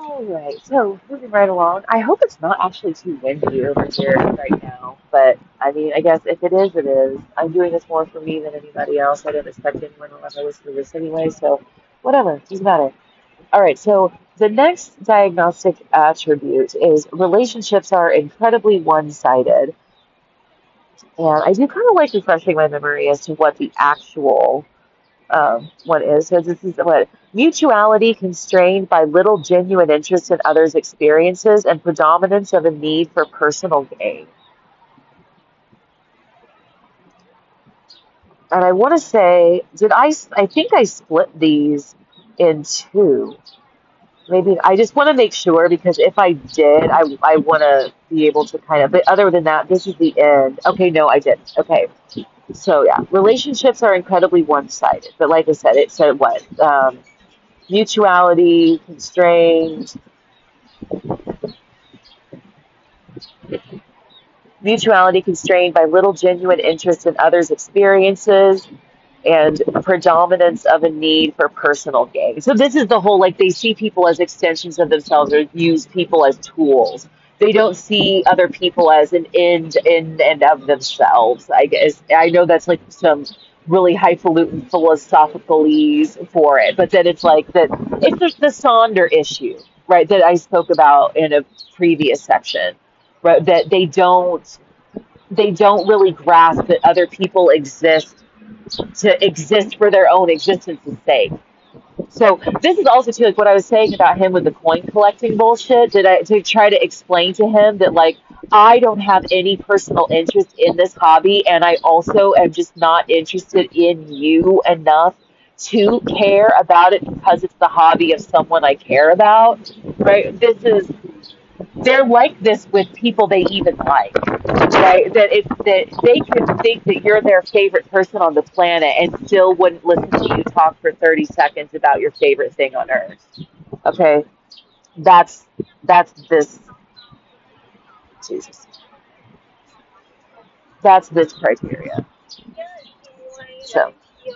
All right, so moving right along. I hope it's not actually too windy over here right now, but I mean, I guess if it is, it is. I'm doing this more for me than anybody else. I didn't expect anyone to ever listen to this anyway, so whatever, doesn't matter. All right, so the next diagnostic attribute is relationships are incredibly one-sided, and I do kind of like refreshing my memory as to what the actual one is. So this is what mutuality constrained by little genuine interest in others' experiences and predominance of a need for personal gain. And I want to say, I think I split these in two. Maybe I just want to make sure because if I did, I want to be able to kind of, but other than that, this is the end. Okay, no, I didn't. Okay. So yeah, relationships are incredibly one-sided. But like I said, it said what? Mutuality, constrained, mutuality constrained by little genuine interest in others' experiences and predominance of a need for personal gain. So this is the whole like they see people as extensions of themselves or use people as tools. They don't see other people as an end in and of themselves. I guess I know that's like some really highfalutin philosophicalese for it, but then it's like that it's the Sonder issue, right? That I spoke about in a previous section, right? That they don't really grasp that other people exist to exist for their own existence's sake. So this is also too like what I was saying about him with the coin collecting bullshit. Did I to try to explain to him that like I don't have any personal interest in this hobby, and I also am just not interested in you enough to care about it because it's the hobby of someone I care about. Right? This is they're like this with people they even like, right? That they could think that you're their favorite person on the planet and still wouldn't listen to you talk for 30 seconds about your favorite thing on earth. Okay, that's this Jesus. That's this criteria. So,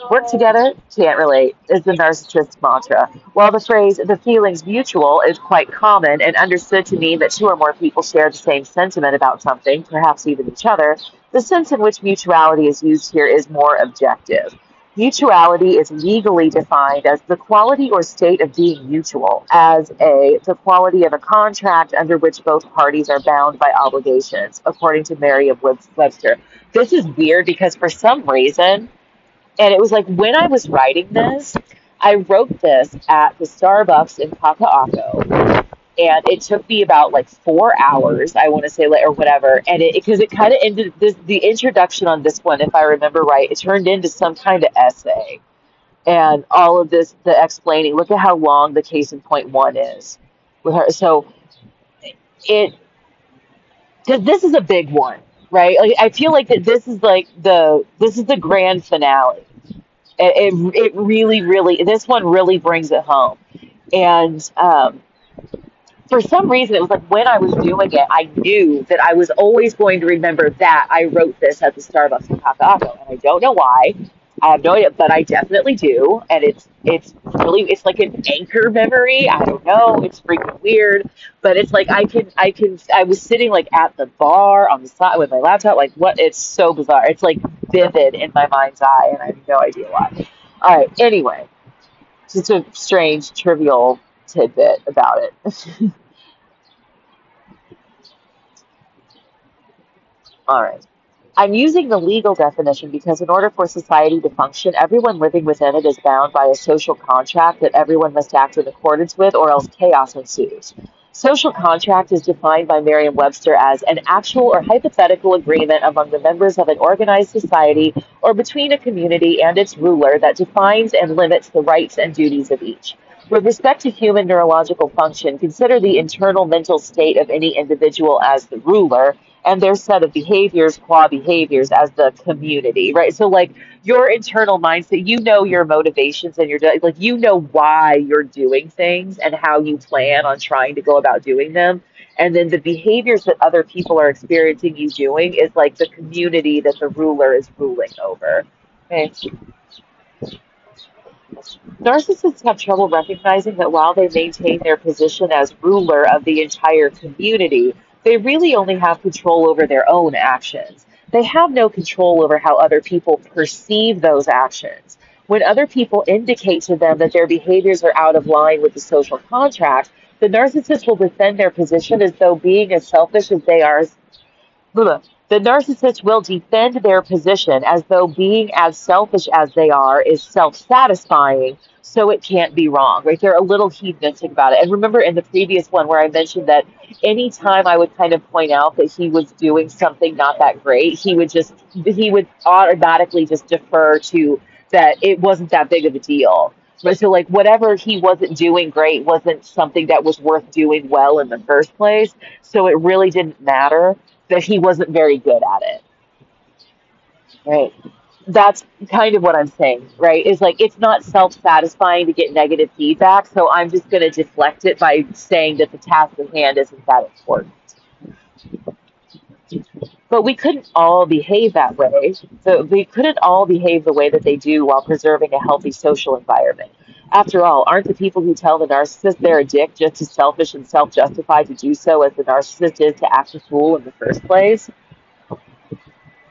work together, can't relate, is the narcissist mantra. While the phrase the feeling's mutual is quite common and understood to mean that two or more people share the same sentiment about something, perhaps even each other, the sense in which mutuality is used here is more objective. Mutuality is legally defined as the quality or state of being mutual, as the quality of a contract under which both parties are bound by obligations, according to Merriam-Webster. This is weird because for some reason, and it was like when I was writing this, I wrote this at the Starbucks in Kaka'ako. And it took me about like 4 hours, I want to say, like, or whatever. And it, because it kind of ended this, the introduction on this one, if I remember right, it turned into some kind of essay. And all of this, the explaining, look at how long the case in point one is with her. So it, because this is a big one, right? Like, I feel like that this is like this is the grand finale. It really, really, this one really brings it home. And for some reason, it was like when I was doing it, I knew that I was always going to remember that I wrote this at the Starbucks in Kakaako. And I don't know why. I have no idea, but I definitely do. And it's really, it's like an anchor memory. I don't know. It's freaking weird. But it's like I was sitting like at the bar on the side with my laptop. Like, what? It's so bizarre. It's like vivid in my mind's eye, and I have no idea why. All right. Anyway, just a strange, trivial tidbit about it. All right. I'm using the legal definition because in order for society to function, everyone living within it is bound by a social contract that everyone must act in accordance with, or else chaos ensues. Social contract is defined by Merriam-Webster as an actual or hypothetical agreement among the members of an organized society or between a community and its ruler that defines and limits the rights and duties of each. With respect to human neurological function, consider the internal mental state of any individual as the ruler and their set of behaviors, qua behaviors, as the community, right? So, like your internal mindset, you know your motivations and your like you know why you're doing things and how you plan on trying to go about doing them. And then the behaviors that other people are experiencing you doing is like the community that the ruler is ruling over. Okay. Narcissists have trouble recognizing that while they maintain their position as ruler of the entire community, they really only have control over their own actions. They have no control over how other people perceive those actions. When other people indicate to them that their behaviors are out of line with the social contract, the narcissist will defend their position as though being as selfish as they are Blah. The narcissist will defend their position as though being as selfish as they are is self satisfying, so it can't be wrong, right? They're a little hedonistic about it. And remember in the previous one where I mentioned that anytime I would kind of point out that he was doing something not that great, he would automatically just defer to that it wasn't that big of a deal. Right? So, like, whatever he wasn't doing great wasn't something that was worth doing well in the first place. So, it really didn't matter that he wasn't very good at it, right? That's kind of what I'm saying, right? Is like it's not self-satisfying to get negative feedback, so I'm just going to deflect it by saying that the task at hand isn't that important. But we couldn't all behave that way. So we couldn't all behave the way that they do while preserving a healthy social environment. After all, aren't the people who tell the narcissist they're a dick just as selfish and self-justified to do so as the narcissist is to act a fool in the first place?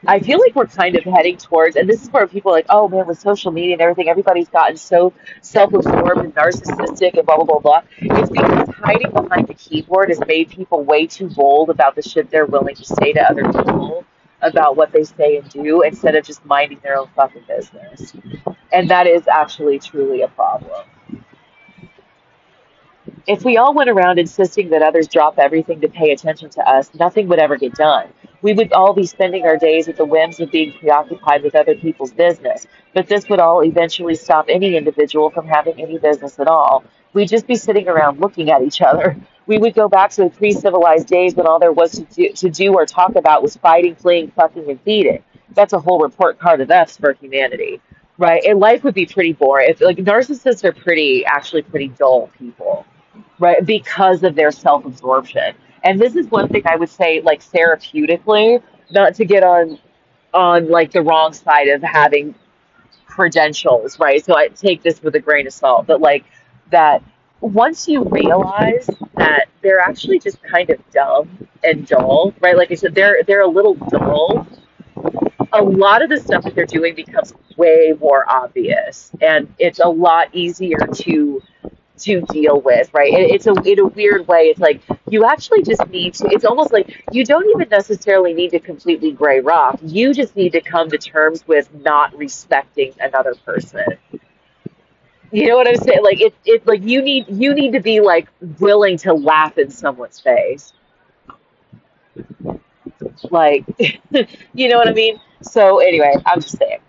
I feel like we're kind of heading towards, and this is where people are like, oh man, with social media and everything, everybody's gotten so self-absorbed and narcissistic and blah, blah, blah, blah. It's because hiding behind the keyboard has made people way too bold about the shit they're willing to say to other people about what they say and do instead of just minding their own fucking business. And that is actually truly a problem. If we all went around insisting that others drop everything to pay attention to us, nothing would ever get done. We would all be spending our days at the whims of being preoccupied with other people's business, but this would all eventually stop any individual from having any business at all. We'd just be sitting around looking at each other. We would go back to the pre-civilized days when all there was to do or talk about was fighting, fleeing, fucking, and feeding. That's a whole report card of F's for humanity, right? And life would be pretty boring. If, like narcissists are actually pretty dull people, right? Because of their self-absorption. And this is one thing I would say, like therapeutically, not to get on like the wrong side of having credentials, right? So I take this with a grain of salt, but like that once you realize that they're actually just kind of dumb and dull, right? Like I said, they're a little dull. A lot of the stuff that they're doing becomes way more obvious, and it's a lot easier to deal with, right? It's a in a weird way. It's like you actually just need to. It's almost like you don't even necessarily need to completely gray rock. You just need to come to terms with not respecting another person. You know what I'm saying? Like it's like you need to be like willing to laugh in someone's face, like you know what I mean. So anyway, I'm just saying.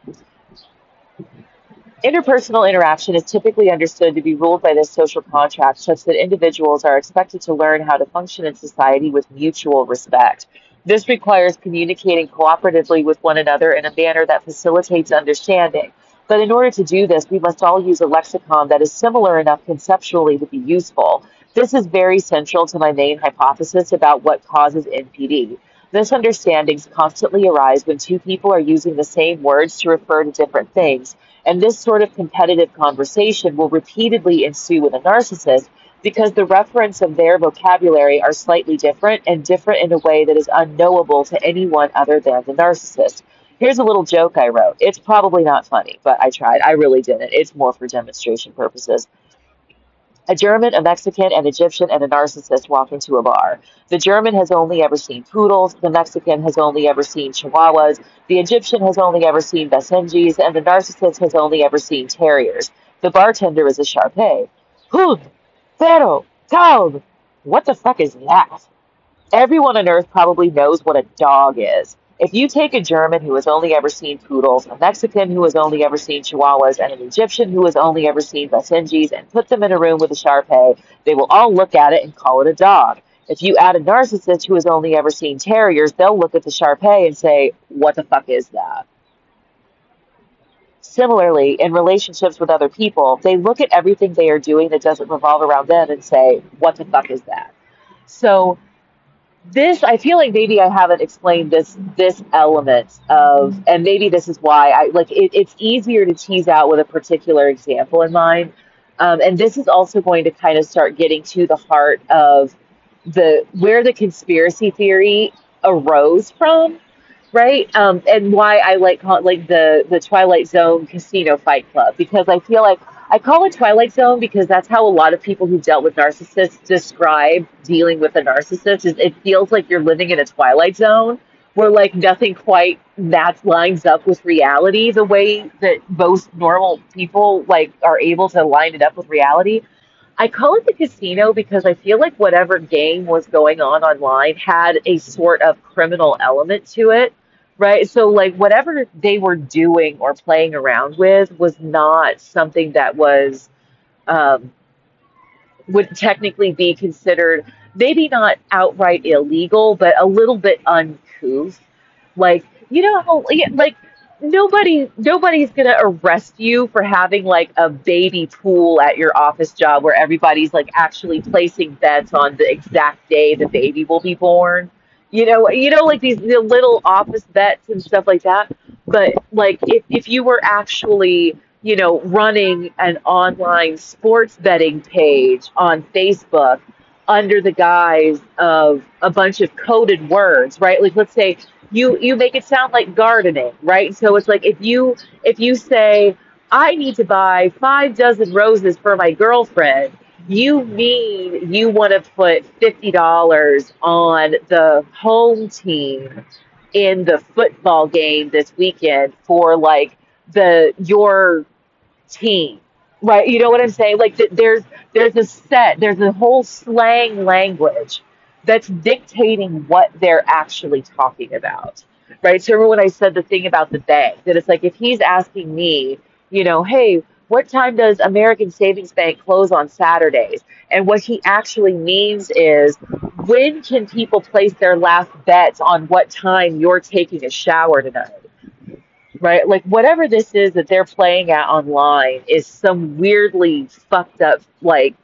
Interpersonal interaction is typically understood to be ruled by this social contract such that individuals are expected to learn how to function in society with mutual respect. This requires communicating cooperatively with one another in a manner that facilitates understanding. But in order to do this, we must all use a lexicon that is similar enough conceptually to be useful. This is very central to my main hypothesis about what causes NPD. Misunderstandings constantly arise when two people are using the same words to refer to different things, and this sort of competitive conversation will repeatedly ensue with a narcissist because the referents of their vocabulary are slightly different and different in a way that is unknowable to anyone other than the narcissist. Here's a little joke I wrote. It's probably not funny, but I tried. I really didn't. It's more for demonstration purposes. A German, a Mexican, an Egyptian, and a narcissist walk into a bar. The German has only ever seen poodles, the Mexican has only ever seen chihuahuas, the Egyptian has only ever seen basenjis, and the narcissist has only ever seen terriers. The bartender is a Sharpei. Hund, Fero, Taub. What the fuck is that? Everyone on Earth probably knows what a dog is. If you take a German who has only ever seen poodles, a Mexican who has only ever seen chihuahuas, and an Egyptian who has only ever seen basenjis and put them in a room with a Shar-Pei, they will all look at it and call it a dog. If you add a narcissist who has only ever seen terriers, they'll look at the Shar-Pei and say, what the fuck is that? Similarly, in relationships with other people, they look at everything they are doing that doesn't revolve around them and say, what the fuck is that? So this, I feel like maybe I haven't explained this element of, and maybe this is why I like it, it's easier to tease out with a particular example in mind. And this is also going to kind of start getting to the heart of the where the conspiracy theory arose from, right? And why I like the Twilight Zone casino fight club, because I feel like I call it Twilight Zone because that's how a lot of people who dealt with narcissists describe dealing with a narcissist. Is it feels like you're living in a Twilight Zone where like nothing quite that lines up with reality the way that most normal people like are able to line it up with reality. I call it the casino because I feel like whatever game was going on online had a sort of criminal element to it, right? So, like, whatever they were doing or playing around with was not something that was um, would technically be considered maybe not outright illegal, but a little bit uncouth. Like, you know how, yeah, like, nobody's gonna arrest you for having like a baby pool at your office job where everybody's like actually placing bets on the exact day the baby will be born. Like these the little office bets and stuff like that. But like if you were actually, running an online sports betting page on Facebook under the guise of a bunch of coded words, right? Like let's say you make it sound like gardening, right? So it's like if you say I need to buy 5 dozen roses for my girlfriend, you mean you want to put $50 on the home team in the football game this weekend for like your team, right? You know what I'm saying? Like there's a whole slang language that's dictating what they're actually talking about, right? So remember when I said the thing about the bank, that it's like if he's asking me, hey, what time does American Savings Bank close on Saturdays? And what he actually means is when can people place their last bets on what time you're taking a shower tonight? Right? Like whatever this is that they're playing at online is some weirdly fucked up, like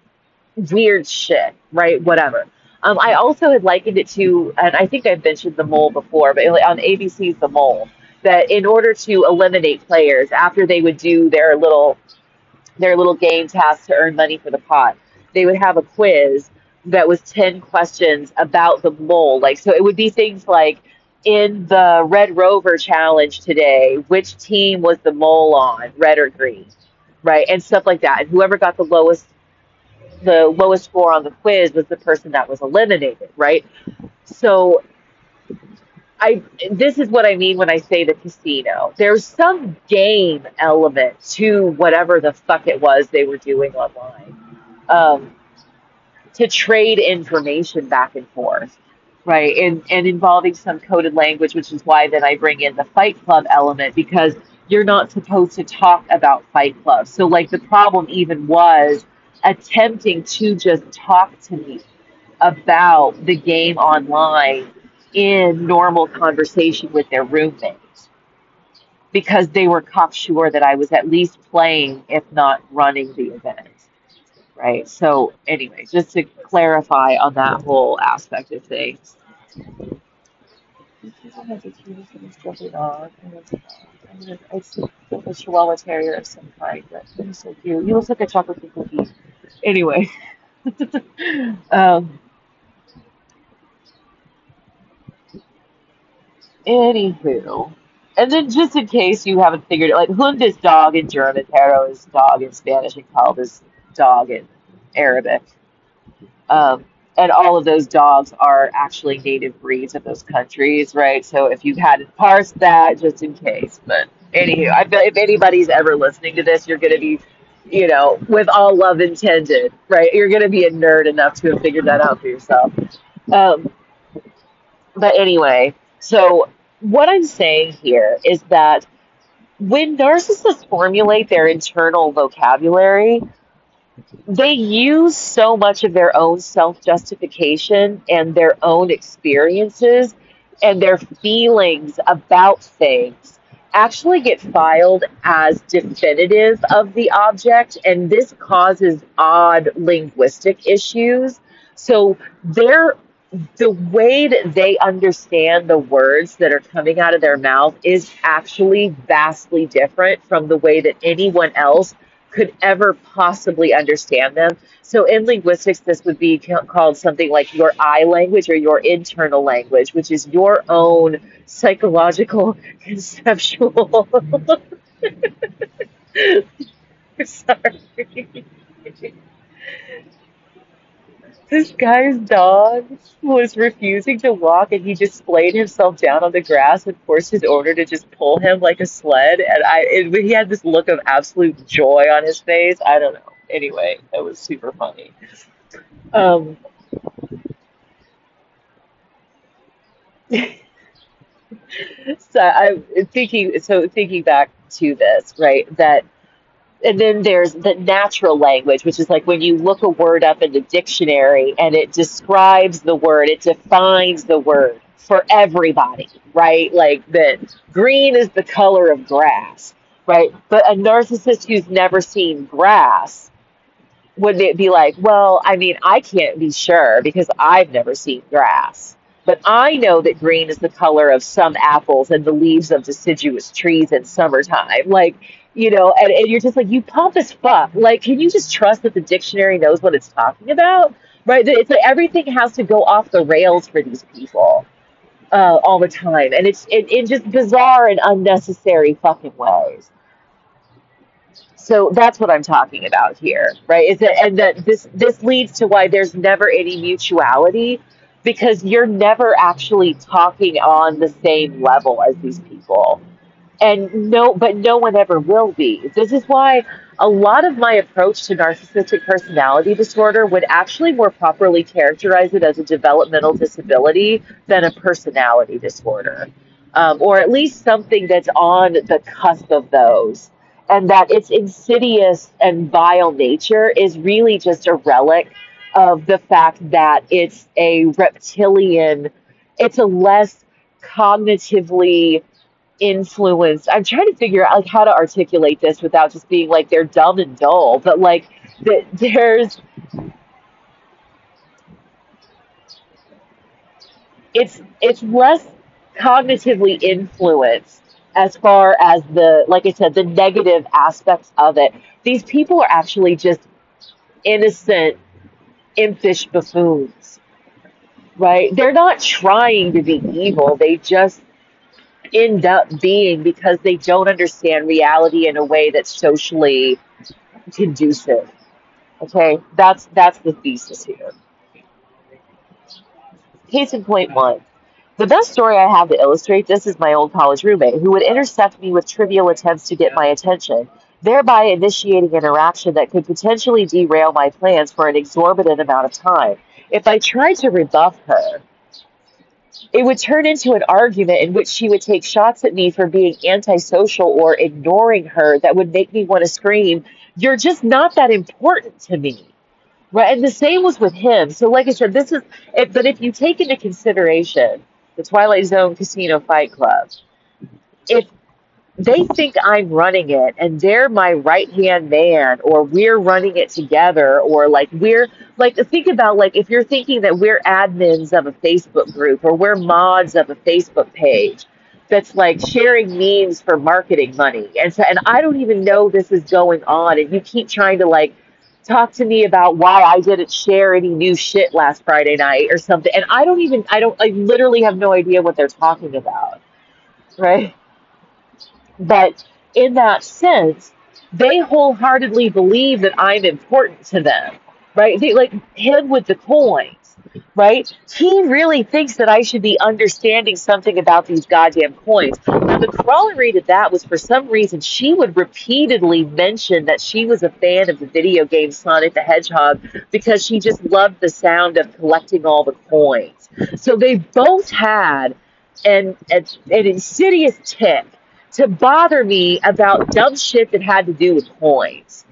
weird shit, right? Whatever. I also had likened it to, and I think I've mentioned the mole before, but like on ABC's The Mole, that in order to eliminate players after they would do their little game tasks to earn money for the pot, they would have a quiz that was 10 questions about the mole. Like, so it would be things like, in the Red Rover challenge today, which team was the mole on, red or green, right? And stuff like that. And whoever got the lowest score on the quiz was the person that was eliminated, right? So I this is what I mean when I say the casino. There's some game element to whatever the fuck it was they were doing online. Um, to trade information back and forth, right? And involving some coded language, which is why then I bring in the Fight Club element because you're not supposed to talk about Fight Club. So like the problem even was attempting to just talk to me about the game online in normal conversation with their roommates because they were cocksure that I was at least playing, if not running the event. Right. So anyway, just to clarify on that whole aspect of things. It's a Chihuahua Terrier of some kind, but he's so cute. He looks like a chocolate chip cookie. Anyway, um, anywho, and then just in case you haven't figured it, like Hund is dog in German, Perro is dog in Spanish, and Kalb is dog in Arabic. Um, and all of those dogs are actually native breeds of those countries, right? So if you hadn't parsed that, just in case. But anywho, I feel if anybody's ever listening to this, you're going to be, with all love intended, right? You're going to be a nerd enough to have figured that out for yourself. Um, but anyway, so what I'm saying here is that when narcissists formulate their internal vocabulary, they use so much of their own self-justification and their own experiences and their feelings about things actually get filed as definitive of the object, and this causes odd linguistic issues. So their the way that they understand the words that are coming out of their mouth is actually vastly different from the way that anyone else could ever possibly understand them. So in linguistics, this would be called something like your I language or your internal language, which is your own psychological, conceptual. Sorry. This guy's dog was refusing to walk, and he just splayed himself down on the grass and forced his owner to just pull him like a sled. And he had this look of absolute joy on his face. I don't know. Anyway, it was super funny. Um, thinking back to this, right? That And then there's the natural language, which is like when you look a word up in the dictionary and it describes the word, it defines the word for everybody, right? Like that green is the color of grass, right? But a narcissist who's never seen grass would it be like, well, I mean, I can't be sure because I've never seen grass. But I know that green is the color of some apples and the leaves of deciduous trees in summertime. Like, and you're just like, you pump as fuck. Like, can you just trust that the dictionary knows what it's talking about? Right? It's like everything has to go off the rails for these people all the time. And it's in just bizarre and unnecessary fucking ways. So that's what I'm talking about here, right? Is that and that this leads to why there's never any mutuality because you're never actually talking on the same level as these people. But no one ever will be. This is why a lot of my approach to narcissistic personality disorder would actually more properly characterize it as a developmental disability than a personality disorder, or at least something that's on the cusp of those. And that its insidious and vile nature is really just a relic of the fact that it's a reptilian, it's a less cognitively influenced. I'm trying to figure out like how to articulate this without just being like they're dumb and dull, but like there's it's less cognitively influenced as far as the like I said the negative aspects of it. These people are actually just innocent impish buffoons, right? They're not trying to be evil. They just end up being because they don't understand reality in a way that's socially conducive. Okay, that's the thesis here. Case in point one. The best story I have to illustrate this is my old college roommate, who would intercept me with trivial attempts to get my attention, thereby initiating interaction that could potentially derail my plans for an exorbitant amount of time. If I tried to rebuff her, it would turn into an argument in which she would take shots at me for being antisocial or ignoring her that would make me want to scream, "You're just not that important to me." Right? And the same was with him. So, like I said, but if you take into consideration the Twilight Zone Casino Fight Club, if they think I'm running it and they're my right hand man or we're running it together or like we're like think about like if you're thinking that we're admins of a Facebook group or we're mods of a Facebook page that's like sharing memes for marketing money and I don't even know this is going on and you keep trying to like talk to me about why I didn't share any new shit last Friday night or something and I literally have no idea what they're talking about, right? But in that sense, they wholeheartedly believe that I'm important to them, right? They like him with the coins, right? He really thinks that I should be understanding something about these goddamn coins. Now, the corollary to that was for some reason she would repeatedly mention that she was a fan of the video game Sonic the Hedgehog because she just loved the sound of collecting all the coins. So they both had an insidious tick to bother me about dumb shit that had to do with coins.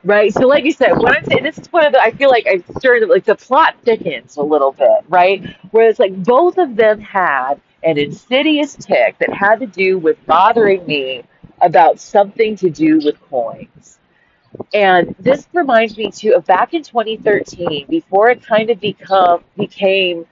Right? So like you said, when I'm saying this is one of the I feel like I'm starting to like the plot thickens a little bit, right? Where it's like both of them had an insidious tick that had to do with bothering me about something to do with coins. And this reminds me too of back in 2013, before it kind of became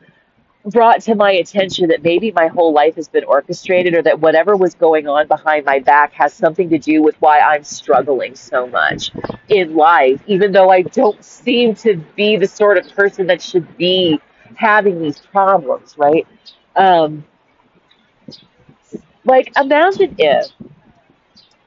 brought to my attention that maybe my whole life has been orchestrated, or that whatever was going on behind my back has something to do with why I'm struggling so much in life, even though I don't seem to be the sort of person that should be having these problems, right? Um, like, imagine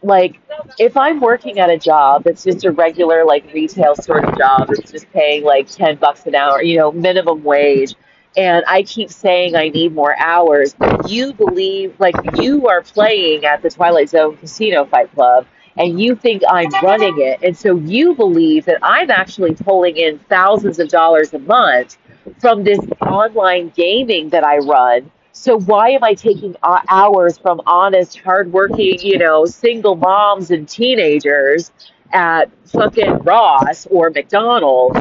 like, if I'm working at a job that's just a regular, like, retail sort of job that's just paying like $10 an hour, minimum wage, and I keep saying I need more hours, but you believe, like, you are playing at the Twilight Zone Casino Fight Club, and you think I'm running it, and so you believe that I'm actually pulling in thousands of dollars a month from this online gaming that I run. So why am I taking hours from honest, hardworking, single moms and teenagers at fucking Ross or McDonald's,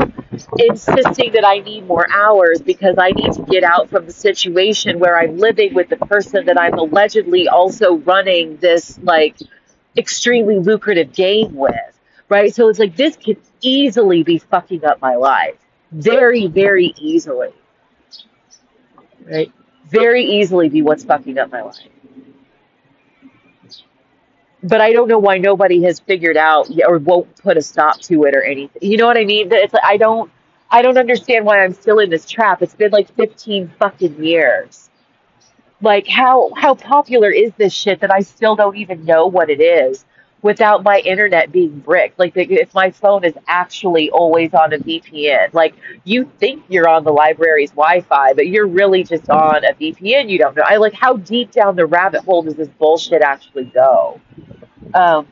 insisting that I need more hours because I need to get out from the situation where I'm living with the person that I'm allegedly also running this, like, extremely lucrative game with, right? So it's like, this could easily be fucking up my life. Very, very easily, right? Very easily be what's fucking up my life. But I don't know why nobody has figured out or won't put a stop to it or anything. You know what I mean? It's like, I don't understand why I'm still in this trap. It's been like 15 fucking years. Like, how popular is this shit that I still don't even know what it is without my internet being bricked? Like, if my phone is actually always on a VPN, like, you think you're on the library's Wi-Fi, but you're really just on a VPN. You don't know. I like, how deep down the rabbit hole does this bullshit actually go? Um,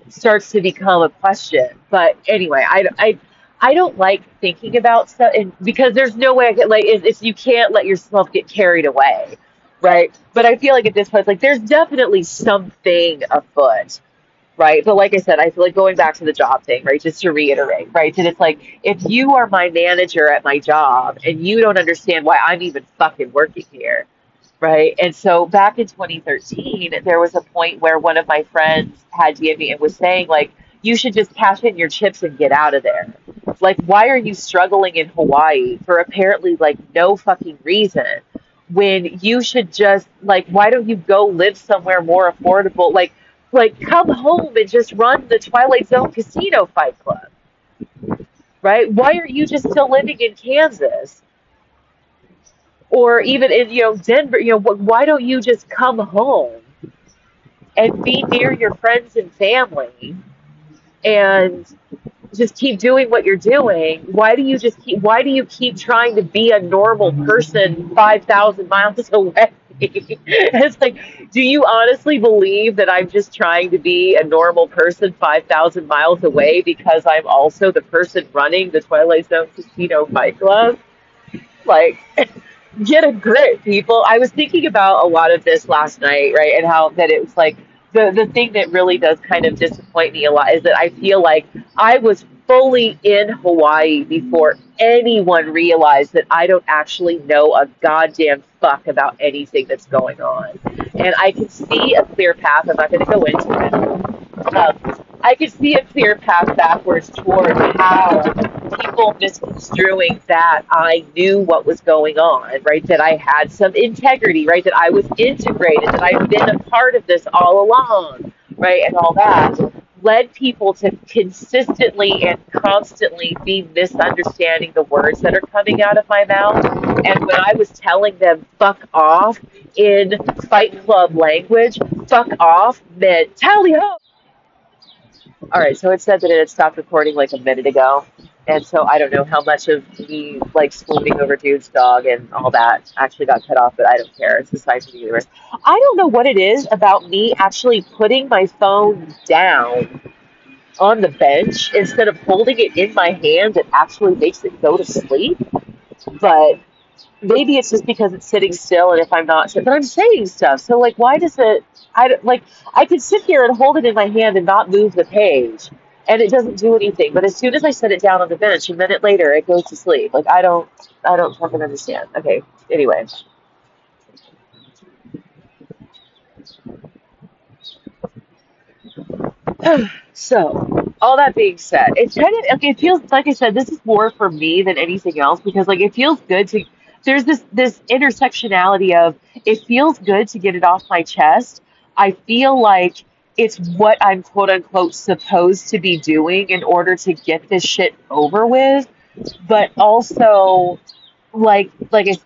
Starts to become a question. But anyway, I don't like thinking about stuff, and because there's no way I can, like, it's you can't let yourself get carried away, right? But I feel like at this point, like, there's definitely something afoot, right? But like I said, I feel like going back to the job thing, right? Just to reiterate, right? And it's like, if you are my manager at my job and you don't understand why I'm even fucking working here, right? And so back in 2013, there was a point where one of my friends had DM'd me and was saying, like, you should just cash in your chips and get out of there. Like, why are you struggling in Hawaii for apparently, like, no fucking reason, when you should just, like, why don't you go live somewhere more affordable? Like, come home and just run the Twilight Zone Casino Fight Club, right? Why are you just still living in Kansas? Or even in, Denver, why don't you just come home and be near your friends and family and just keep doing what you're doing? Why do you keep trying to be a normal person 5,000 miles away? It's like, do you honestly believe that I'm just trying to be a normal person 5,000 miles away because I'm also the person running the Twilight Zone Casino Fight Club? Like, get a grip, people. I was thinking about a lot of this last night, right? And how that it was like, the thing that really does kind of disappoint me a lot is that I feel like I was fully in Hawaii before anyone realized that I don't actually know a goddamn fuck about anything that's going on. And I can see a clear path. I'm not going to go into it. I could see a clear path backwards towards how people misconstruing that I knew what was going on, right? That I had some integrity, right? That I was integrated, that I've been a part of this all along, right? And all that led people to consistently and constantly be misunderstanding the words that are coming out of my mouth. And when I was telling them fuck off in Fight Club language, fuck off meant tally ho. All right, so it said that it had stopped recording like a minute ago, and so I don't know how much of me, like, swooning over dude's dog and all that actually got cut off, but I don't care. It's the size of the universe. I don't know what it is about me actually putting my phone down on the bench instead of holding it in my hand that actually makes it go to sleep, but maybe it's just because it's sitting still, and if I'm not, but I'm saying stuff. So, like, why does it? Like, I could sit here and hold it in my hand and not move the page, and it doesn't do anything. But as soon as I set it down on the bench, a minute later, it goes to sleep. Like, I don't fucking understand. Okay, anyway. So, all that being said, it's kind of, like, it feels like, I said, this is more for me than anything else, because, like, it feels good to, there's this intersectionality of it feels good to get it off my chest. I feel like it's what I'm quote unquote supposed to be doing in order to get this shit over with, but also like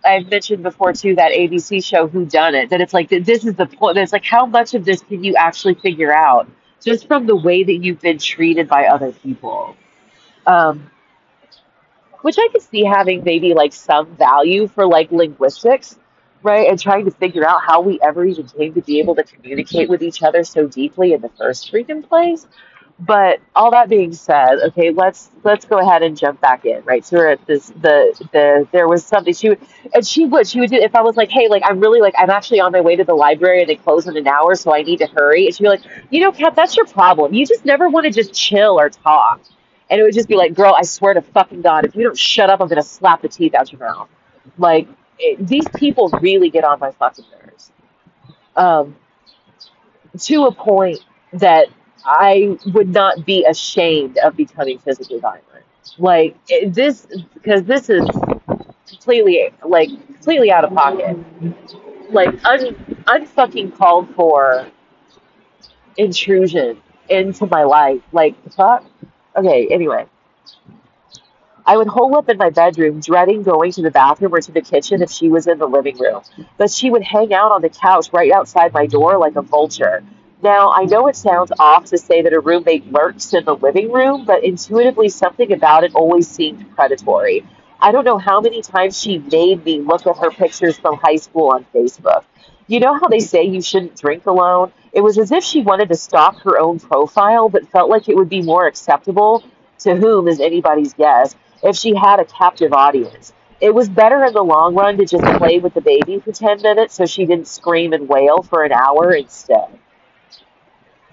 I've mentioned before too, that ABC show Who Done It, that it's like this is the point. It's like how much of this can you actually figure out just from the way that you've been treated by other people, um, which I could see having maybe like some value for like linguistics, right? And trying to figure out how we ever even came to be able to communicate with each other so deeply in the first freaking place. But all that being said, okay, let's go ahead and jump back in, right? So we're at this there was something she would do if I was like, hey, like I'm really like I'm actually on my way to the library and they close in an hour, so I need to hurry. And she'd be like, Kat, that's your problem. You just never want to just chill or talk. And it would just be like, girl, I swear to fucking God, if you don't shut up, I'm gonna slap the teeth out your mouth. Like these people really get on my fucking nerves. Um, to a point that I would not be ashamed of becoming physically violent. Like this, because this is completely out of pocket. Like unfucking called for intrusion into my life. Like the fuck. Okay. Anyway, I would hole up in my bedroom, dreading going to the bathroom or to the kitchen if she was in the living room. But she would hang out on the couch right outside my door like a vulture. Now, I know it sounds off to say that a roommate lurks in the living room, but intuitively something about it always seemed predatory. I don't know how many times she made me look at her pictures from high school on Facebook. You know how they say you shouldn't drink alone? It was as if she wanted to stalk her own profile, but felt like it would be more acceptable, to whom is anybody's guess, if she had a captive audience. It was better in the long run to just play with the baby for 10 minutes so she didn't scream and wail for an hour instead.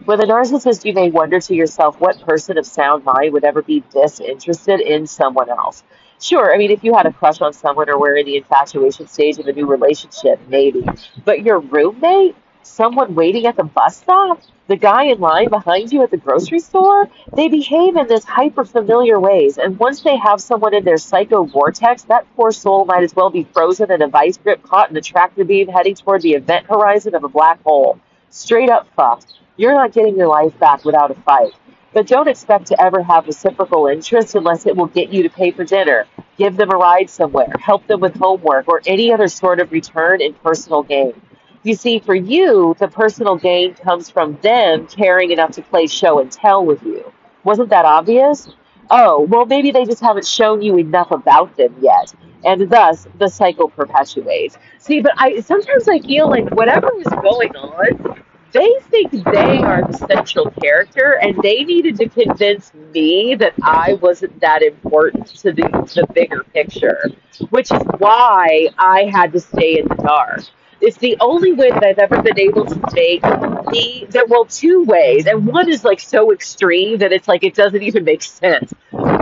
With a narcissist, you may wonder to yourself what person of sound mind would ever be disinterested in someone else. Sure, I mean, if you had a crush on someone or were in the infatuation stage of a new relationship, maybe. But your roommate? Someone waiting at the bus stop? The guy in line behind you at the grocery store? They behave in this hyper familiar ways, and once they have someone in their psycho vortex, that poor soul might as well be frozen in a vice grip caught in a tractor beam heading toward the event horizon of a black hole. Straight up fucked. You're not getting your life back without a fight. But don't expect to ever have reciprocal interest unless it will get you to pay for dinner, give them a ride somewhere, help them with homework, or any other sort of return in personal gain. You see, for you, the personal gain comes from them caring enough to play show and tell with you. Wasn't that obvious? Oh, well, maybe they just haven't shown you enough about them yet, and thus the cycle perpetuates. See, but I sometimes I feel like whatever was going on, they think they are the central character, and they needed to convince me that I wasn't that important to the bigger picture, which is why I had to stay in the dark. It's the only way that I've ever been able to make me, there, well, two ways, and one is like so extreme that it's like it doesn't even make sense.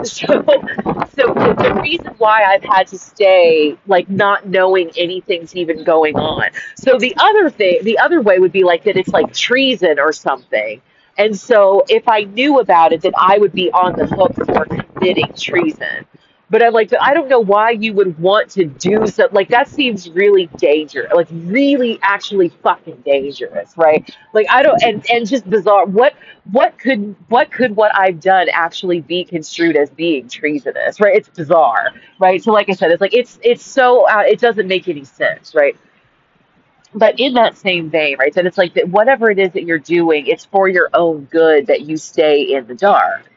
So the reason why I've had to stay like not knowing anything's even going on. So the other way would be like that it's like treason or something. And so if I knew about it, then I would be on the hook for committing treason. But I'm like, I don't know why you would want to do so. Like, that seems really dangerous. Like, really, actually, fucking dangerous, right? Like, I don't, and just bizarre. What I've done actually be construed as being treasonous, right? It's bizarre, right? So, like I said, it's like it's so it doesn't make any sense, right? But in that same vein, right? That it's like that whatever it is that you're doing, it's for your own good that you stay in the dark,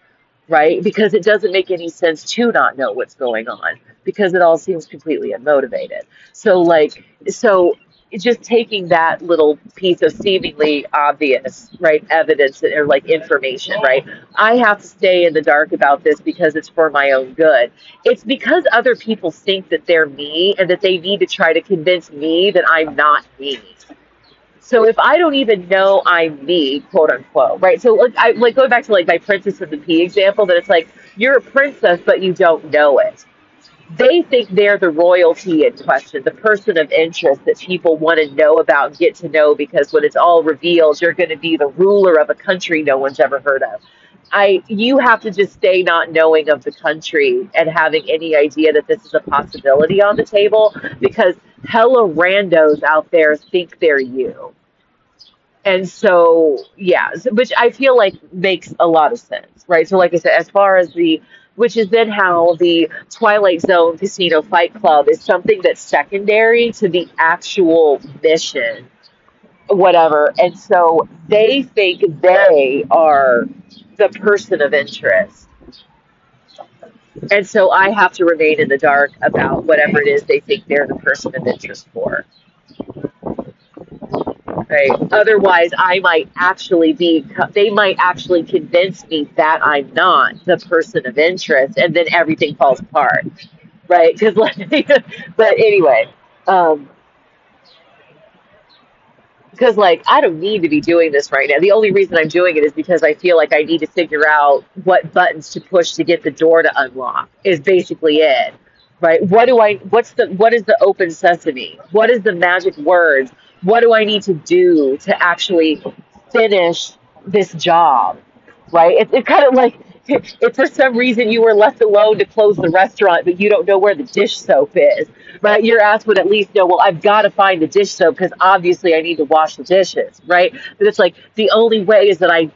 right? Because it doesn't make any sense to not know what's going on because it all seems completely unmotivated. So just taking that little piece of seemingly obvious, right, evidence or like information, right? I have to stay in the dark about this because it's for my own good. It's because other people think that they're me and that they need to try to convince me that I'm not me. So if I don't even know I'm me, quote unquote, right? So like going back to like my Princess and the Pea example, that it's like you're a princess but you don't know it. They think they're the royalty in question, the person of interest that people want to know about and get to know because when it's all revealed, you're going to be the ruler of a country no one's ever heard of. you have to just stay not knowing of the country and having any idea that this is a possibility on the table, because hella randos out there think they're you. And so, yeah, which I feel like makes a lot of sense, right? So, like I said, as far as which is then how the Twilight Zone Casino Fight Club is something that's secondary to the actual mission, whatever. And so they think they are the person of interest. And so I have to remain in the dark about whatever it is they think they're the person of interest for. Right. Otherwise, they might actually convince me that I'm not the person of interest, and then everything falls apart. Right. Because, like, but anyway, um, because, like, I don't need to be doing this right now. The only reason I'm doing it is because I feel like I need to figure out what buttons to push to get the door to unlock, is basically it. Right? What is the open sesame? What is the magic words? What do I need to do to actually finish this job? Right? It's kind of like, if for some reason you were left alone to close the restaurant, but you don't know where the dish soap is, right? Your ass would at least know, well, I've got to find the dish soap because obviously I need to wash the dishes, right? But it's like the only way is that I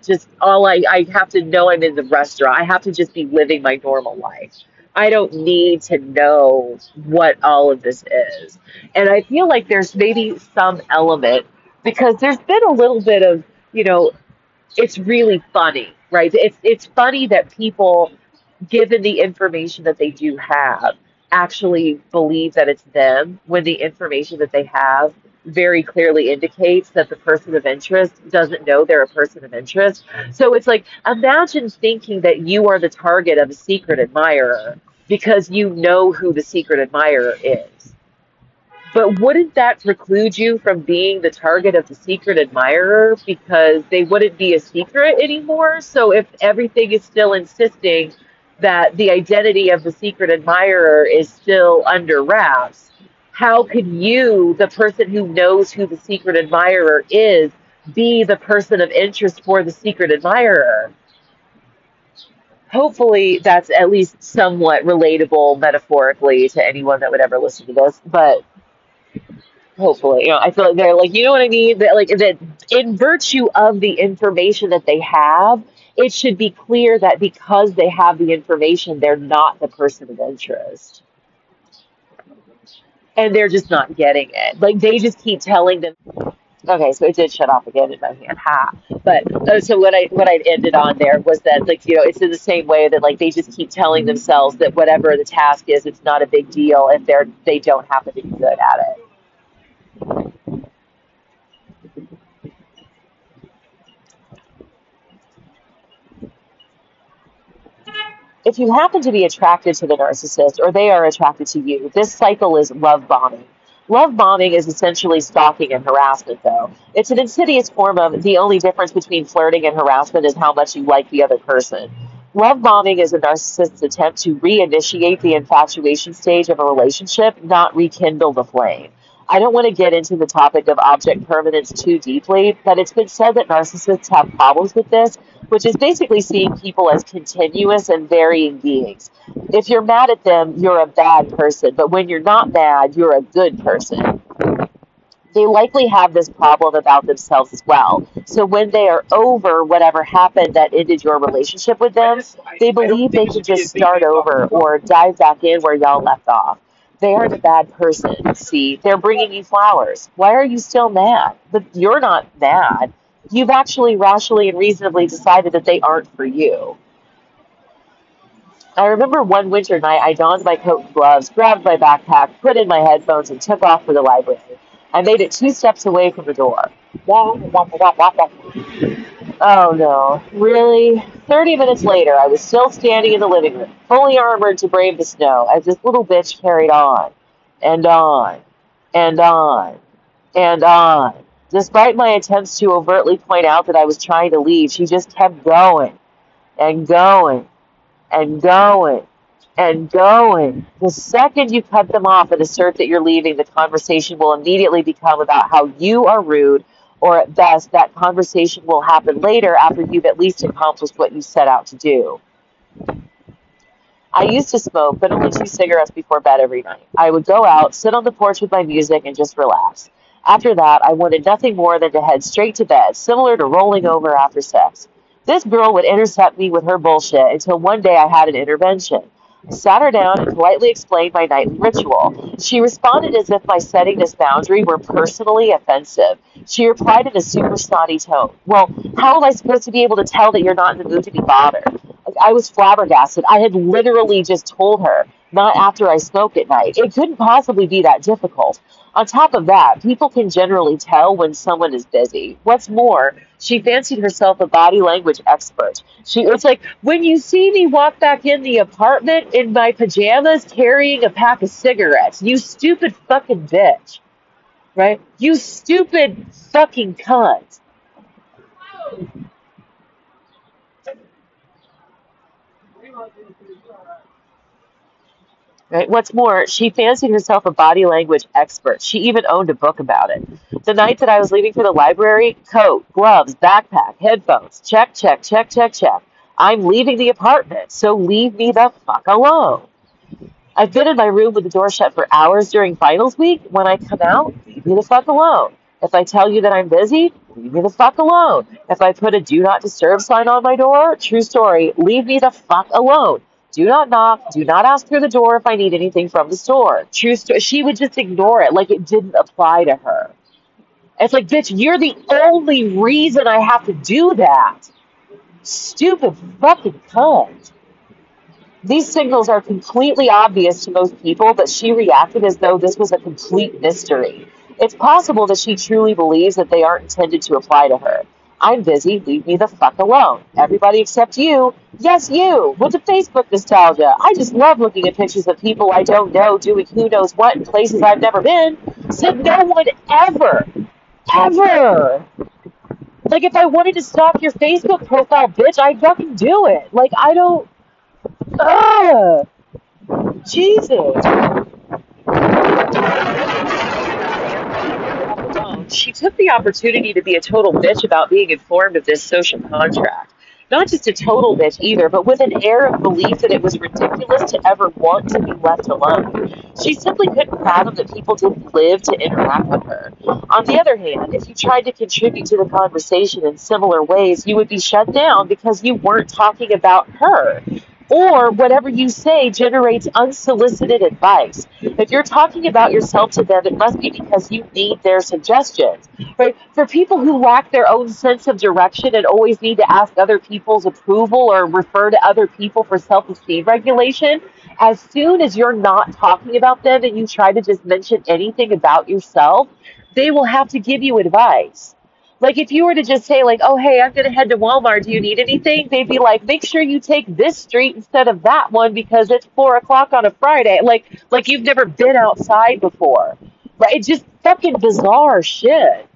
have to know I'm in the restaurant. I have to just be living my normal life. I don't need to know what all of this is. And I feel like there's maybe some element, because there's been a little bit of, you know, it's really funny, right? It's funny that people, given the information that they do have, actually believe that it's them when the information that they have very clearly indicates that the person of interest doesn't know they're a person of interest. So it's like, imagine thinking that you are the target of a secret admirer because you know who the secret admirer is. But wouldn't that preclude you from being the target of the secret admirer, because they wouldn't be a secret anymore? So if everything is still insisting that the identity of the secret admirer is still under wraps, how could you, the person who knows who the secret admirer is, be the person of interest for the secret admirer? Hopefully that's at least somewhat relatable metaphorically to anyone that would ever listen to this. But hopefully, I feel like they're like, you know what I mean? That, like, that in virtue of the information that they have, it should be clear that because they have the information, they're not the person of interest. And they're just not getting it. Like, they just keep telling them. Okay, so it did shut off again in my hand. Ha. But so what I ended on there was that, like, it's in the same way that, like, they just keep telling themselves that whatever the task is, it's not a big deal if they don't happen to be good at it. If you happen to be attracted to the narcissist, or they are attracted to you, this cycle is love bombing. Love bombing is essentially stalking and harassment, though. It's an insidious form of, the only difference between flirting and harassment is how much you like the other person. Love bombing is a narcissist's attempt to reinitiate the infatuation stage of a relationship, not rekindle the flame. I don't want to get into the topic of object permanence too deeply, but it's been said that narcissists have problems with this, which is basically seeing people as continuous and varying beings. If you're mad at them, you're a bad person, but when you're not mad, you're a good person. They likely have this problem about themselves as well. So when they are over whatever happened that ended your relationship with them, they believe they can just start over or dive back in where y'all left off. They aren't a bad person. See, they're bringing you flowers. Why are you still mad? But you're not mad. You've actually rationally and reasonably decided that they aren't for you. I remember one winter night, I donned my coat and gloves, grabbed my backpack, put in my headphones, and took off for the library. I made it 2 steps away from the door. Oh no, really? 30 minutes later, I was still standing in the living room, fully armored to brave the snow, as this little bitch carried on, and on, and on, and on. Despite my attempts to overtly point out that I was trying to leave, she just kept going, and going, and going, and going. The second you cut them off and assert that you're leaving, the conversation will immediately become about how you are rude, or at best, that conversation will happen later after you've at least accomplished what you set out to do. I used to smoke, but only 2 cigarettes before bed every night. I would go out, sit on the porch with my music, and just relax. After that, I wanted nothing more than to head straight to bed, similar to rolling over after sex. This girl would intercept me with her bullshit until one day I had an intervention. I sat her down and politely explained my nightly ritual. She responded as if my setting this boundary were personally offensive. She replied in a super snotty tone, "Well, how am I supposed to be able to tell that you're not in the mood to be bothered?" Like, I was flabbergasted. I had literally just told her, not after I smoke at night. It couldn't possibly be that difficult. On top of that, people can generally tell when someone is busy. What's more, she fancied herself a body language expert. It's like, when you see me walk back in the apartment in my pajamas carrying a pack of cigarettes, you stupid fucking bitch, right? You stupid fucking cunt. Right? What's more, she fancied herself a body language expert. She even owned a book about it. The night that I was leaving for the library, coat, gloves, backpack, headphones, check, check, check, check, check. I'm leaving the apartment, so leave me the fuck alone. I've been in my room with the door shut for hours during finals week. When I come out, leave me the fuck alone. If I tell you that I'm busy, leave me the fuck alone. If I put a do not disturb sign on my door, true story, leave me the fuck alone. Do not knock. Do not ask through the door if I need anything from the store. True story. She would just ignore it like it didn't apply to her. It's like, bitch, you're the only reason I have to do that. Stupid fucking cunt. These signals are completely obvious to most people, but she reacted as though this was a complete mystery. It's possible that she truly believes that they aren't intended to apply to her. I'm busy, leave me the fuck alone. Everybody except you. Yes, you, with the Facebook nostalgia. I just love looking at pictures of people I don't know doing who knows what in places I've never been. Said no one ever. Like, if I wanted to stalk your Facebook profile, bitch, I'd fucking do it. Like, I don't... Ugh! Jesus. She took the opportunity to be a total bitch about being informed of this social contract. Not just a total bitch either, but with an air of belief that it was ridiculous to ever want to be left alone. She simply couldn't fathom that people didn't live to interact with her. On the other hand, if you tried to contribute to the conversation in similar ways, you would be shut down because you weren't talking about her. Or whatever you say generates unsolicited advice. If you're talking about yourself to them, it must be because you need their suggestions. Right? For people who lack their own sense of direction and always need to ask other people's approval or refer to other people for self-esteem regulation, as soon as you're not talking about them and you try to just mention anything about yourself, they will have to give you advice. Like, if you were to just say, like, oh, hey, I'm going to head to Walmart. Do you need anything? They'd be like, make sure you take this street instead of that one because it's 4 o'clock on a Friday. Like you've never been outside before. Right? It's just fucking bizarre shit.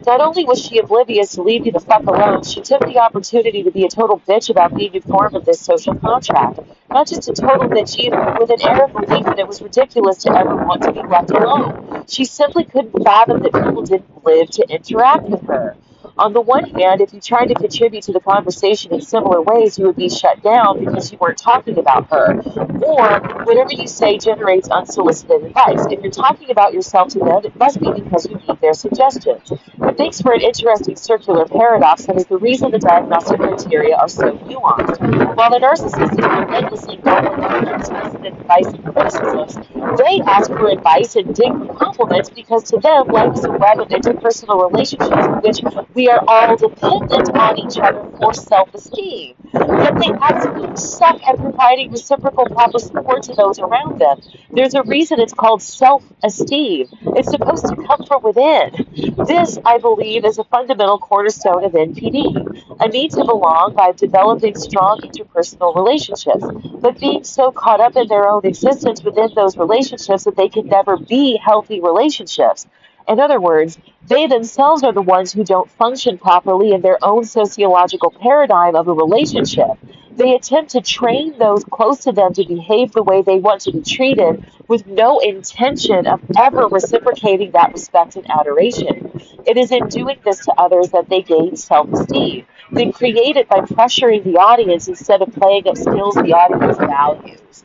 Not only was she oblivious to leave you the fuck alone, she took the opportunity to be a total bitch about being informed of this social contract. Not just a total bitch either, but with an air of belief that it was ridiculous to ever want to be left alone. She simply couldn't fathom that people didn't live to interact with her. On the one hand, if you tried to contribute to the conversation in similar ways, you would be shut down because you weren't talking about her. Or, whatever you say generates unsolicited advice. If you're talking about yourself to them, it must be because you need their suggestions. It makes for an interesting circular paradox that is the reason the diagnostic criteria are so nuanced. While the narcissist is relentlessly going for unsolicited advice and criticisms, they ask for advice and dig for compliments because to them, life is a web of interpersonal relationships in which we are all dependent on each other for self-esteem. Yet they absolutely suck at providing reciprocal proper support to those around them. There's a reason it's called self-esteem. It's supposed to come from within. This, I believe, is a fundamental cornerstone of NPD, a need to belong by developing strong interpersonal relationships, but being so caught up in their own existence within those relationships that they can never be healthy relationships. In other words, they themselves are the ones who don't function properly in their own sociological paradigm of a relationship. They attempt to train those close to them to behave the way they want to be treated with no intention of ever reciprocating that respect and adoration. It is in doing this to others that they gain self-esteem. They create it by pressuring the audience instead of playing up skills the audience values.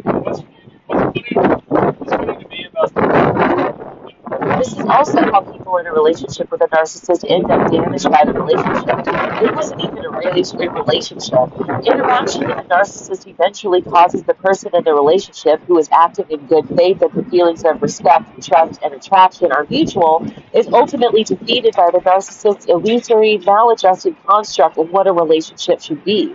What's funny to me about This is also how people in a relationship with a narcissist end up damaged by the relationship. It wasn't even a relationship. Interaction with a narcissist eventually causes the person in the relationship who is acting in good faith that the feelings of respect, trust, and attraction are mutual is ultimately defeated by the narcissist's illusory, maladjusted construct of what a relationship should be.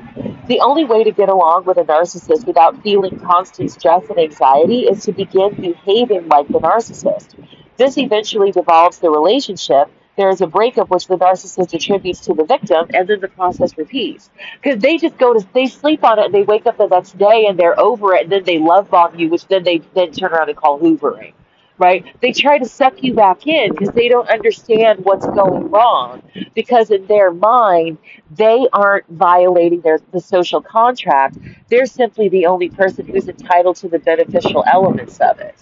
The only way to get along with a narcissist without feeling constant stress and anxiety is to begin behaving like the narcissist. This eventually devolves the relationship. There is a breakup which the narcissist attributes to the victim, and then the process repeats. Because they just they sleep on it, and they wake up the next day, and they're over it, and then they love bomb you, which then they then turn around and call hoovering. Right? They try to suck you back in because they don't understand what's going wrong. Because in their mind, they aren't violating the social contract. They're simply the only person who's entitled to the beneficial elements of it,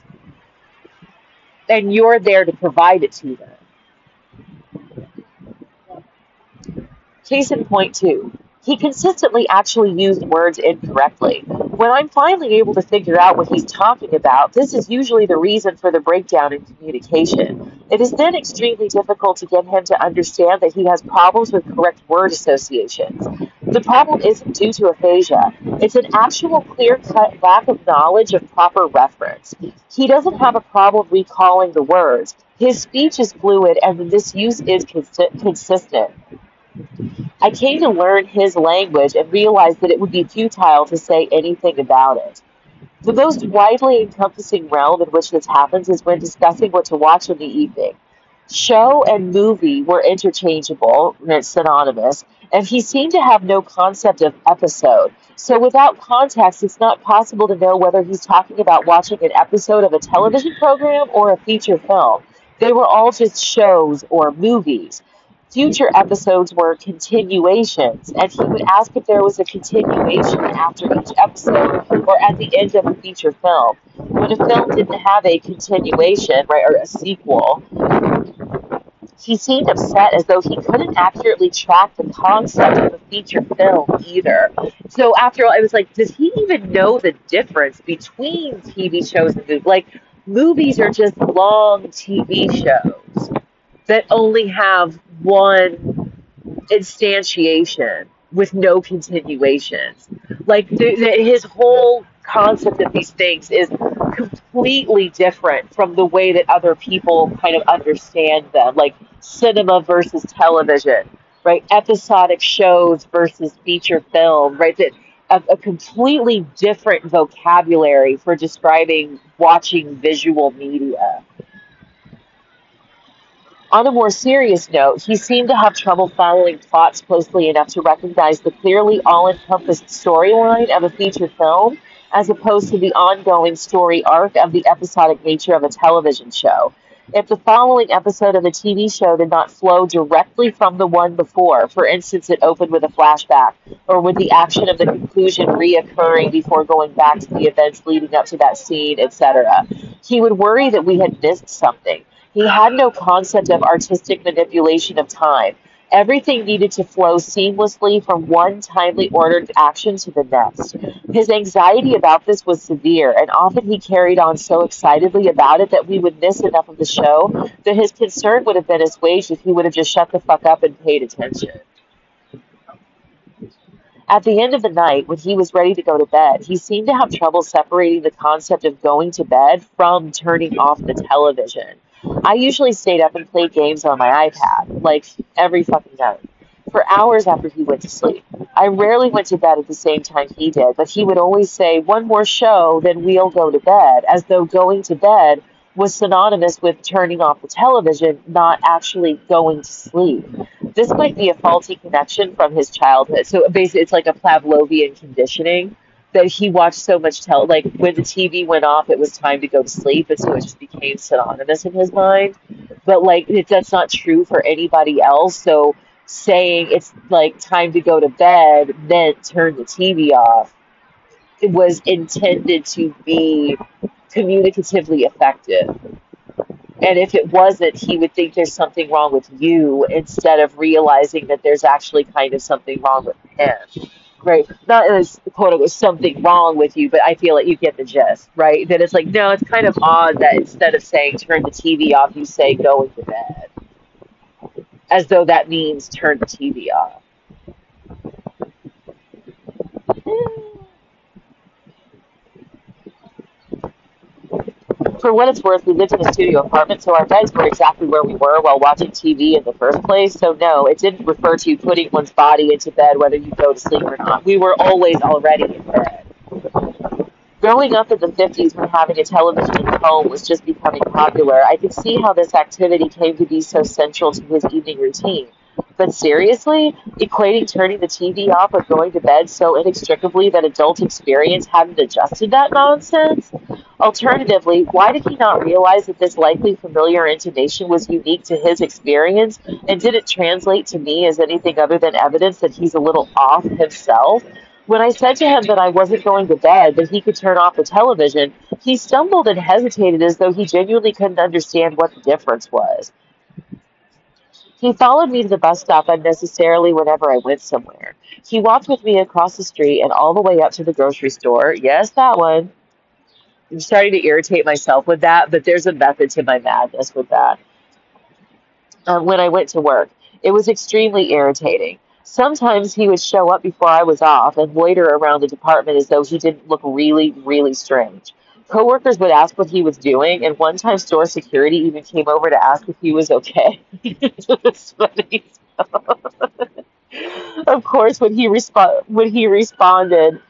and you're there to provide it to them. Case in point two, he consistently actually used words incorrectly. When I'm finally able to figure out what he's talking about, this is usually the reason for the breakdown in communication. It is then extremely difficult to get him to understand that he has problems with correct word associations. The problem isn't due to aphasia. It's an actual clear-cut lack of knowledge of proper reference. He doesn't have a problem recalling the words. His speech is fluid and the misuse is consistent. I came to learn his language and realized that it would be futile to say anything about it. The most widely encompassing realm in which this happens is when discussing what to watch in the evening. Show and movie were interchangeable, it's synonymous, and he seemed to have no concept of episode. So without context, it's not possible to know whether he's talking about watching an episode of a television program or a feature film. They were all just shows or movies. Future episodes were continuations, and he would ask if there was a continuation after each episode or at the end of a feature film. When a film didn't have a continuation, right, or a sequel, he seemed upset as though he couldn't accurately track the concept of a feature film either. So after all, I was like, does he even know the difference between TV shows and movies? Like, movies are just long TV shows that only have one instantiation with no continuations. Like his whole concept of these things is completely different from the way that other people kind of understand them. Like cinema versus television, right? Episodic shows versus feature film, right? That a completely different vocabulary for describing watching visual media. On a more serious note, he seemed to have trouble following plots closely enough to recognize the clearly all-encompassed storyline of a feature film as opposed to the ongoing story arc of the episodic nature of a television show. If the following episode of a TV show did not flow directly from the one before, for instance, it opened with a flashback, or with the action of the conclusion reoccurring before going back to the events leading up to that scene, etc., he would worry that we had missed something. He had no concept of artistic manipulation of time. Everything needed to flow seamlessly from one timely ordered action to the next. His anxiety about this was severe, and often he carried on so excitedly about it that we would miss enough of the show that his concern would have been assuaged if he would have just shut the fuck up and paid attention. At the end of the night, when he was ready to go to bed, he seemed to have trouble separating the concept of going to bed from turning off the television. I usually stayed up and played games on my iPad, like every fucking night, for hours after he went to sleep. I rarely went to bed at the same time he did, but he would always say, "One more show, then we'll go to bed," as though going to bed was synonymous with turning off the television, not actually going to sleep. This might be a faulty connection from his childhood. So basically, it's like a Pavlovian conditioning that he watched so much like when the TV went off, it was time to go to sleep, and so it just became synonymous in his mind. But like that's not true for anybody else. So saying it's like time to go to bed meant turn the TV off, it was intended to be communicatively effective. And if it wasn't, he would think there's something wrong with you instead of realizing that there's actually kind of something wrong with him. Right? Not as quote unquote something wrong with you, but I feel like you get the gist, right? That it's like, no, it's kind of odd that instead of saying turn the TV off, you say go into bed. As though that means turn the TV off. For what it's worth, we lived in a studio apartment, so our beds were exactly where we were while watching TV in the first place. So, no, it didn't refer to putting one's body into bed whether you go to sleep or not. We were always already in bed. Growing up in the 50s when having a television in the home was just becoming popular, I could see how this activity came to be so central to his evening routine. But seriously, equating turning the TV off with going to bed so inextricably that adult experience hadn't adjusted that nonsense? Alternatively, why did he not realize that this likely familiar intonation was unique to his experience and didn't translate to me as anything other than evidence that he's a little off himself? When I said to him that I wasn't going to bed, that he could turn off the television, he stumbled and hesitated as though he genuinely couldn't understand what the difference was. He followed me to the bus stop unnecessarily whenever I went somewhere. He walked with me across the street and all the way up to the grocery store. Yes, that one. I'm starting to irritate myself with that, but there's a method to my madness with that. When I went to work. It was extremely irritating. Sometimes he would show up before I was off and loiter around the department as though he didn't look really, really strange. Coworkers would ask what he was doing, and one time store security even came over to ask if he was okay. It's funny. Of course, when he responded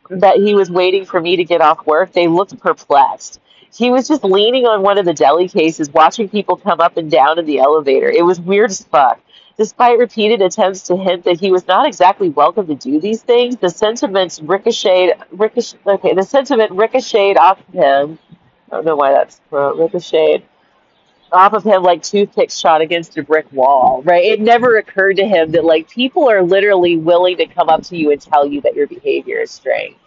that he was waiting for me to get off work, they looked perplexed. He was just leaning on one of the deli cases, watching people come up and down in the elevator. It was weird as fuck. Despite repeated attempts to hint that he was not exactly welcome to do these things, the sentiment ricocheted off of him. I don't know why that's ricocheted off of him like toothpicks shot against a brick wall, right? It never occurred to him that like people are literally willing to come up to you and tell you that your behavior is strange.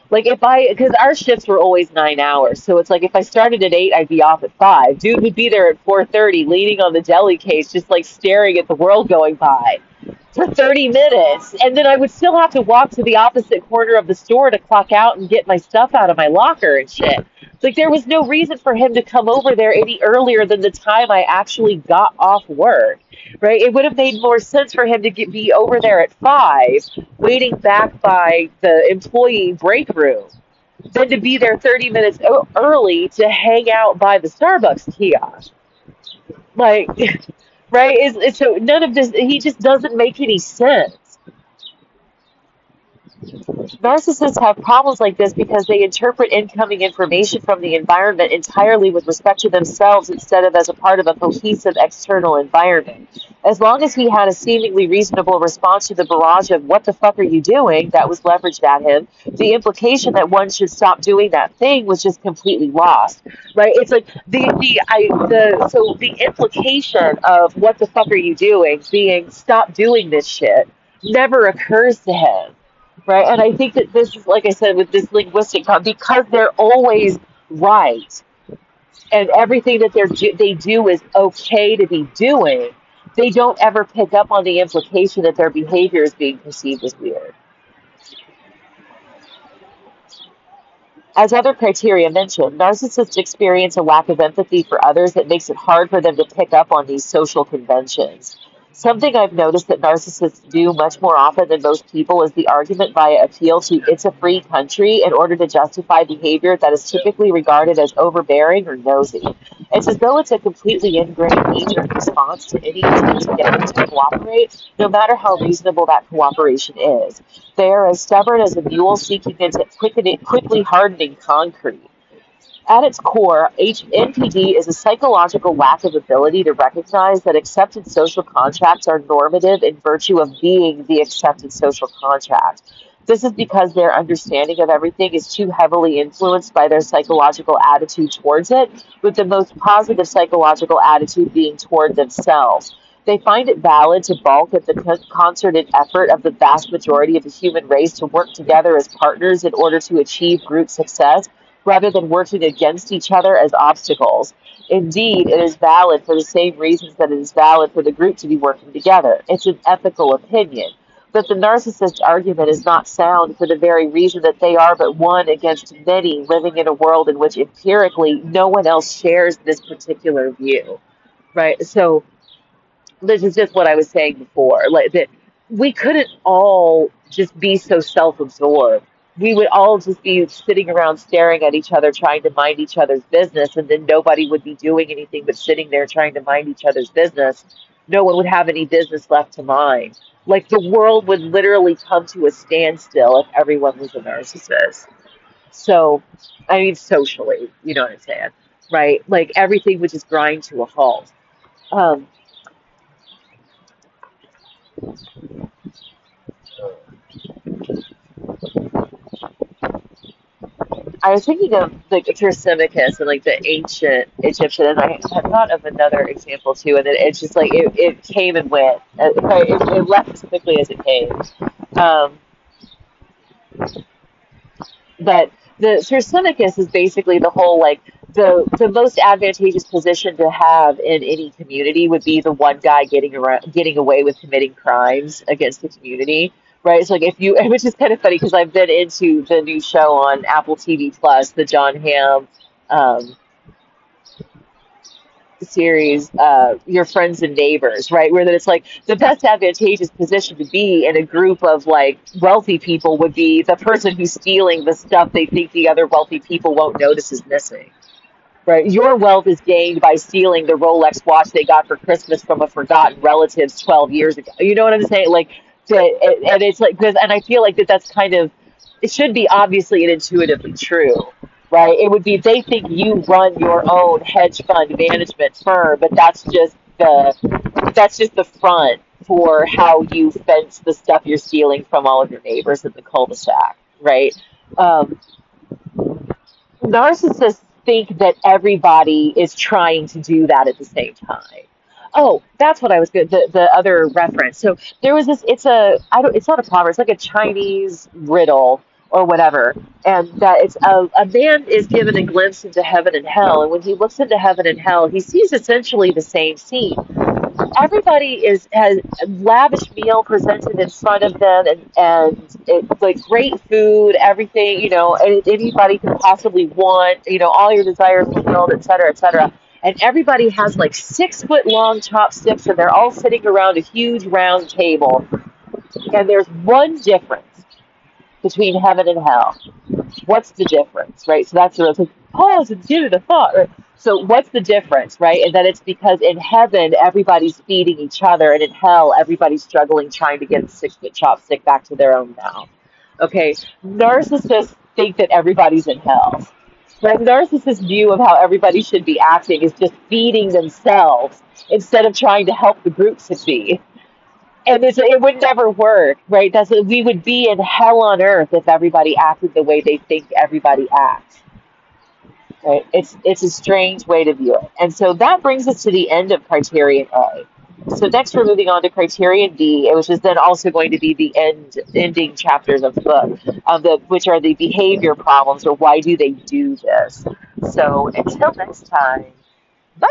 Like if because our shifts were always 9 hours, so it's like if I started at 8, I'd be off at 5. Dude would be there at 4:30, leaning on the deli case, just like staring at the world going by for 30 minutes, and then I would still have to walk to the opposite corner of the store to clock out and get my stuff out of my locker and shit. Like there was no reason for him to come over there any earlier than the time I actually got off work, right? It would have made more sense for him to be over there at 5, waiting back by the employee break room, than to be there 30 minutes early to hang out by the Starbucks kiosk. Like, right? So none of this, he just doesn't make any sense. Narcissists have problems like this because they interpret incoming information from the environment entirely with respect to themselves instead of as a part of a cohesive external environment. As long as he had a seemingly reasonable response to the barrage of "what the fuck are you doing" that was leveraged at him, the implication that one should stop doing that thing was just completely lost. Right? It's like the implication of "what the fuck are you doing" being "stop doing this shit" never occurs to him, right? And I think that this is, like I said, with this linguistic because they're always right, and everything that they do is okay to be doing. They don't ever pick up on the implication that their behavior is being perceived as weird. As other criteria mentioned, narcissists experience a lack of empathy for others that makes it hard for them to pick up on these social conventions. Something I've noticed that narcissists do much more often than most people is the argument via appeal to "it's a free country" in order to justify behavior that is typically regarded as overbearing or nosy. It's as though it's a completely ingrained knee-jerk response to any attempt to get them to cooperate, no matter how reasonable that cooperation is. They are as stubborn as a mule seeking into quickly hardening concrete. At its core, NPD is a psychological lack of ability to recognize that accepted social contracts are normative in virtue of being the accepted social contract. This is because their understanding of everything is too heavily influenced by their psychological attitude towards it, with the most positive psychological attitude being toward themselves. They find it valid to balk at the concerted effort of the vast majority of the human race to work together as partners in order to achieve group success, rather than working against each other as obstacles. Indeed, it is valid for the same reasons that it is valid for the group to be working together. It's an ethical opinion. But the narcissist argument is not sound for the very reason that they are but one against many living in a world in which empirically no one else shares this particular view. Right? So this is just what I was saying before, like that we couldn't all just be so self-absorbed. We would all just be sitting around staring at each other, trying to mind each other's business, and then nobody would be doing anything but sitting there trying to mind each other's business. No one would have any business left to mind. Like the world would literally come to a standstill if everyone was a narcissist. So, I mean, socially, you know what I'm saying, right? Like everything would just grind to a halt. Um, I was thinking of like Thrasymachus and like the ancient Egyptian, and I had thought of another example too, and it's just like it came and went. It left as quickly as it came. Um, but the Thrasymachus is basically the whole like the most advantageous position to have in any community would be the one guy getting away with committing crimes against the community. Right, it's like if you, which is kind of funny because I've been into the new show on Apple TV Plus, the John Hamm um, series, Your Friends and Neighbors, right? Where that it's like the best advantageous position to be in a group of like wealthy people would be the person who's stealing the stuff they think the other wealthy people won't notice is missing. Right, your wealth is gained by stealing the Rolex watch they got for Christmas from a forgotten relatives 12 years ago. You know what I'm saying? Like, and it's like this, and I feel like that's kind of, it should be obviously and intuitively true, right? It would be they think you run your own hedge fund management firm, but that's just the front for how you fence the stuff you're stealing from all of your neighbors in the cul-de-sac, right? Um, Narcissists think that everybody is trying to do that at the same time. Oh, that's what I was good. The other reference. So there was this. It's a. I don't. It's not a proverb. It's like a Chinese riddle or whatever. And that it's a man is given a glimpse into heaven and hell, and when he looks into heaven and hell, he sees essentially the same scene. Everybody is has a lavish meal presented in front of them, and it's like great food, everything anybody could possibly want, all your desires fulfilled, et cetera, et cetera. And everybody has like 6 foot long chopsticks, and they're all sitting around a huge round table. And there's one difference between heaven and hell. What's the difference, right? So that's sort of like, pause and give it a thought. Right? So what's the difference, right? And that it's because in heaven everybody's feeding each other, and in hell everybody's struggling trying to get a 6 foot chopstick back to their own mouth. Okay, narcissists think that everybody's in hell. Right? Narcissists' view of how everybody should be acting is just feeding themselves instead of trying to help the group succeed. And it would never work, right? We would be in hell on earth if everybody acted the way they think everybody acts, right? It's a strange way to view it, and so that brings us to the end of Criterion A. So next we're moving on to Criterion D, which is then also going to be the ending chapters of the book, which are the behavior problems or why do they do this. So until next time, bye.